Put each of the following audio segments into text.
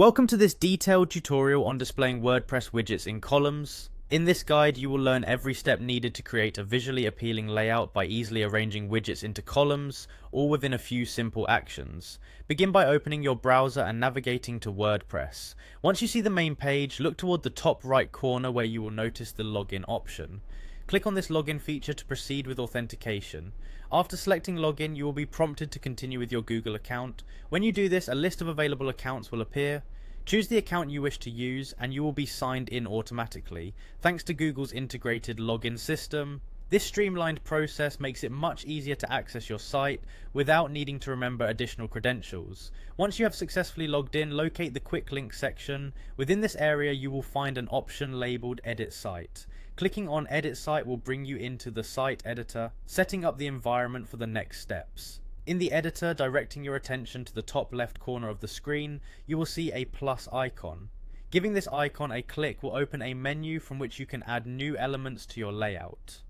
Welcome to this detailed tutorial on displaying WordPress widgets in columns. In this guide, you will learn every step needed to create a visually appealing layout by easily arranging widgets into columns, all within a few simple actions. Begin by opening your browser and navigating to WordPress. Once you see the main page, look toward the top right corner where you will notice the login option. Click on this login feature to proceed with authentication. After selecting login, you will be prompted to continue with your Google account. When you do this, a list of available accounts will appear. Choose the account you wish to use and you will be signed in automatically, thanks to Google's integrated login system. This streamlined process makes it much easier to access your site without needing to remember additional credentials. Once you have successfully logged in, locate the quick link section. Within this area you will find an option labeled Edit Site. Clicking on Edit Site will bring you into the site editor, setting up the environment for the next steps. In the editor, directing your attention to the top left corner of the screen, you will see a plus icon. Giving this icon a click will open a menu from which you can add new elements to your layout.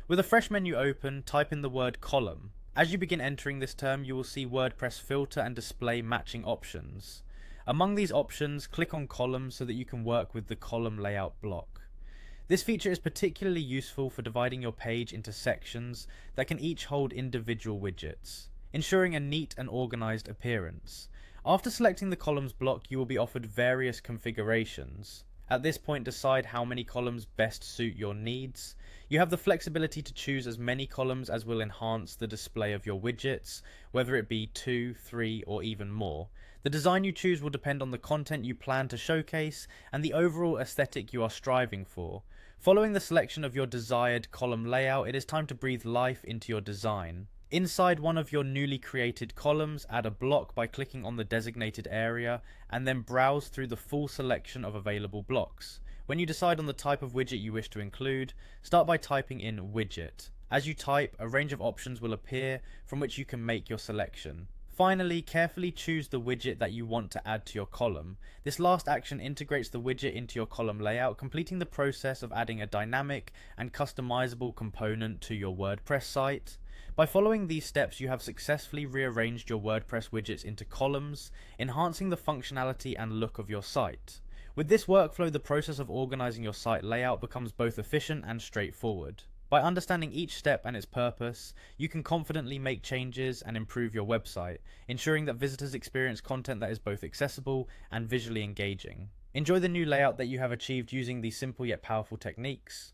With a fresh menu open, type in the word column. As you begin entering this term, you will see WordPress filter and display matching options. Among these options, click on column so that you can work with the column layout block. This feature is particularly useful for dividing your page into sections that can each hold individual widgets, ensuring a neat and organized appearance. After selecting the columns block, you will be offered various configurations. At this point, decide how many columns best suit your needs. You have the flexibility to choose as many columns as will enhance the display of your widgets, whether it be 2, 3, or even more. The design you choose will depend on the content you plan to showcase and the overall aesthetic you are striving for. Following the selection of your desired column layout, it is time to breathe life into your design. Inside one of your newly created columns, add a block by clicking on the designated area and then browse through the full selection of available blocks. When you decide on the type of widget you wish to include, start by typing in widget. As you type, a range of options will appear from which you can make your selection. Finally, carefully choose the widget that you want to add to your column. This last action integrates the widget into your column layout, completing the process of adding a dynamic and customizable component to your WordPress site. By following these steps, you have successfully rearranged your WordPress widgets into columns, enhancing the functionality and look of your site. With this workflow, the process of organizing your site layout becomes both efficient and straightforward. By understanding each step and its purpose, you can confidently make changes and improve your website, ensuring that visitors experience content that is both accessible and visually engaging. Enjoy the new layout that you have achieved using these simple yet powerful techniques.